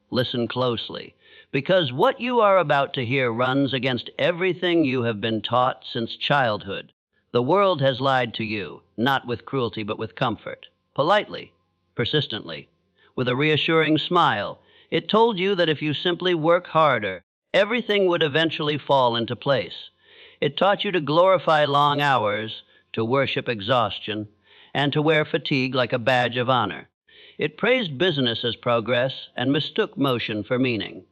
Listen closely, because what you are about to hear runs against everything you have been taught since childhood. The world has lied to you, not with cruelty but with comfort, politely, persistently, with a reassuring smile. It told you that if you simply work harder, everything would eventually fall into place. It taught you to glorify long hours, to worship exhaustion, and to wear fatigue like a badge of honor. It praised business as progress and mistook motion for meaning.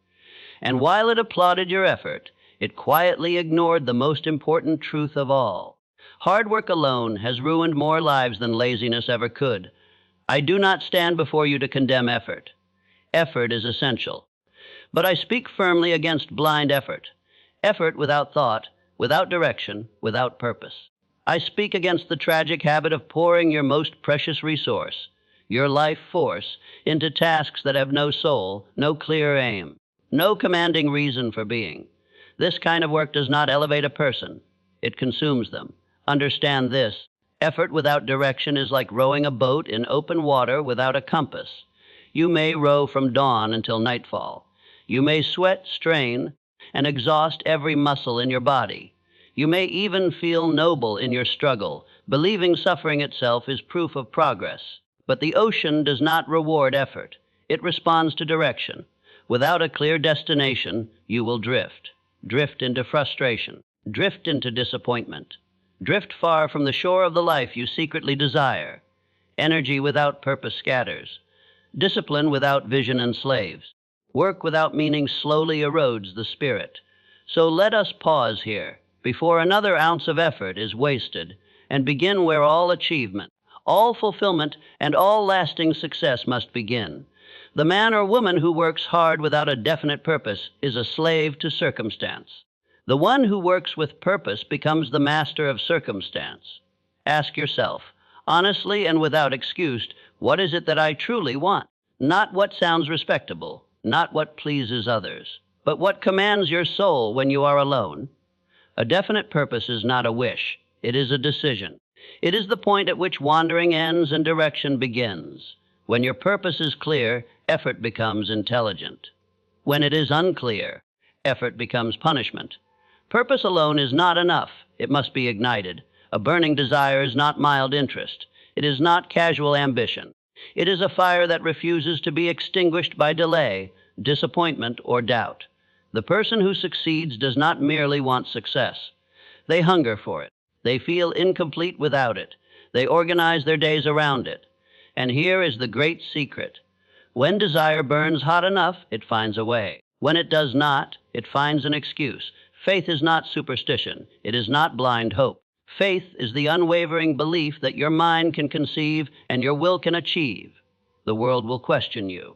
And while it applauded your effort, it quietly ignored the most important truth of all. Hard work alone has ruined more lives than laziness ever could. I do not stand before you to condemn effort. Effort is essential. But I speak firmly against blind effort. Effort without thought, without direction, without purpose. I speak against the tragic habit of pouring your most precious resource, your life force, into tasks that have no soul, no clear aim, no commanding reason for being. This kind of work does not elevate a person. It consumes them. Understand this. Effort without direction is like rowing a boat in open water without a compass. You may row from dawn until nightfall. You may sweat, strain, and exhaust every muscle in your body. You may even feel noble in your struggle, believing suffering itself is proof of progress. But the ocean does not reward effort. It responds to direction. Without a clear destination, you will drift. Drift into frustration. Drift into disappointment. Drift far from the shore of the life you secretly desire. Energy without purpose scatters. Discipline without vision enslaves. Work without meaning slowly erodes the spirit. So let us pause here, before another ounce of effort is wasted, and begin where all achievement, all fulfillment, and all lasting success must begin. The man or woman who works hard without a definite purpose is a slave to circumstance. The one who works with purpose becomes the master of circumstance. Ask yourself, honestly and without excuse, what is it that I truly want? Not what sounds respectable, not what pleases others, but what commands your soul when you are alone. A definite purpose is not a wish. It is a decision. It is the point at which wandering ends and direction begins. When your purpose is clear, effort becomes intelligent. When it is unclear, effort becomes punishment. Purpose alone is not enough. It must be ignited. A burning desire is not mild interest. It is not casual ambition. It is a fire that refuses to be extinguished by delay, disappointment, or doubt. The person who succeeds does not merely want success. They hunger for it. They feel incomplete without it. They organize their days around it. And here is the great secret. When desire burns hot enough, it finds a way. When it does not, it finds an excuse. Faith is not superstition. It is not blind hope. Faith is the unwavering belief that your mind can conceive and your will can achieve. The world will question you.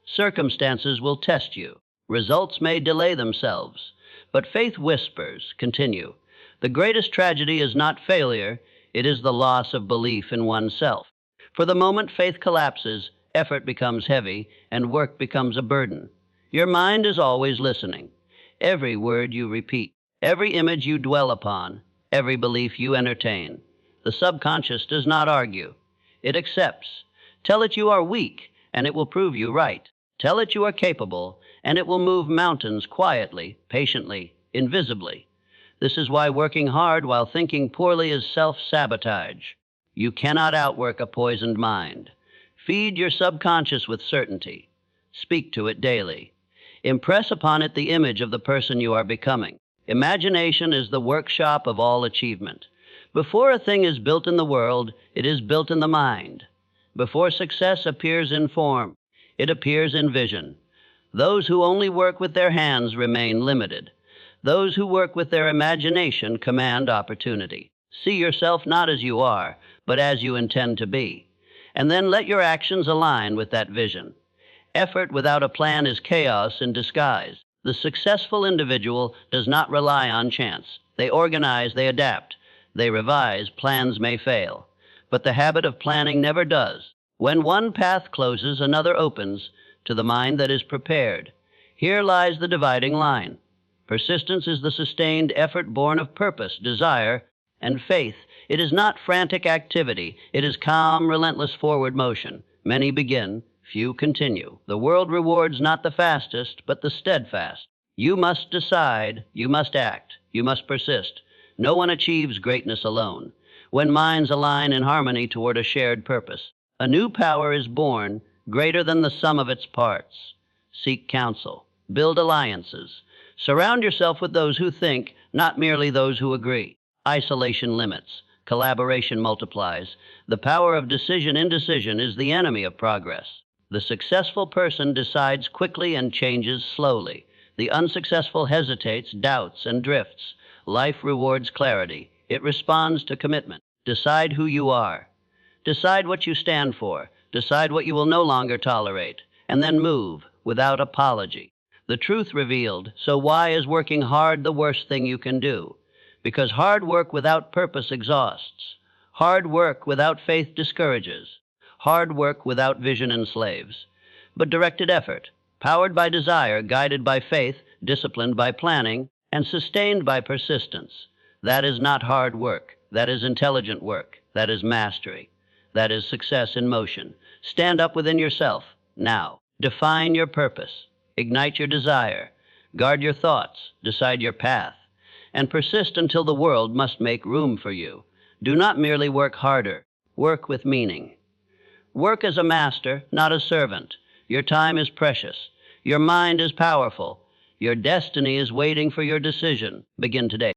Circumstances will test you. Results may delay themselves. But faith whispers, continue. The greatest tragedy is not failure, it is the loss of belief in oneself. For the moment faith collapses, effort becomes heavy, and work becomes a burden. Your mind is always listening. Every word you repeat, every image you dwell upon, every belief you entertain. The subconscious does not argue. It accepts. Tell it you are weak, and it will prove you right. Tell it you are capable, and it will move mountains quietly, patiently, invisibly. This is why working hard while thinking poorly is self-sabotage. You cannot outwork a poisoned mind. Feed your subconscious with certainty. Speak to it daily. Impress upon it the image of the person you are becoming. Imagination is the workshop of all achievement. Before a thing is built in the world, it is built in the mind. Before success appears in form, it appears in vision. Those who only work with their hands remain limited. Those who work with their imagination command opportunity. See yourself not as you are, but as you intend to be. And then let your actions align with that vision. Effort without a plan is chaos in disguise. The successful individual does not rely on chance. They organize, they adapt, they revise. Plans may fail, but the habit of planning never does. When one path closes, another opens to the mind that is prepared. Here lies the dividing line. Persistence is the sustained effort born of purpose, desire, and faith. It is not frantic activity. It is calm, relentless forward motion. Many begin, few continue. The world rewards not the fastest, but the steadfast. You must decide, you must act, you must persist. No one achieves greatness alone. When minds align in harmony toward a shared purpose, a new power is born, greater than the sum of its parts. Seek counsel, build alliances. Surround yourself with those who think, not merely those who agree. Isolation limits. Collaboration multiplies. The power of decision-indecision is the enemy of progress. The successful person decides quickly and changes slowly. The unsuccessful hesitates, doubts, and drifts. Life rewards clarity. It responds to commitment. Decide who you are. Decide what you stand for. Decide what you will no longer tolerate. And then move, without apology. The truth revealed, so why is working hard the worst thing you can do? Because hard work without purpose exhausts. Hard work without faith discourages. Hard work without vision enslaves. But directed effort, powered by desire, guided by faith, disciplined by planning, and sustained by persistence, that is not hard work. That is intelligent work. That is mastery. That is success in motion. Stand up within yourself, now. Define your purpose. Ignite your desire. Guard your thoughts. Decide your path. And persist until the world must make room for you. Do not merely work harder. Work with meaning. Work as a master, not a servant. Your time is precious. Your mind is powerful. Your destiny is waiting for your decision. Begin today.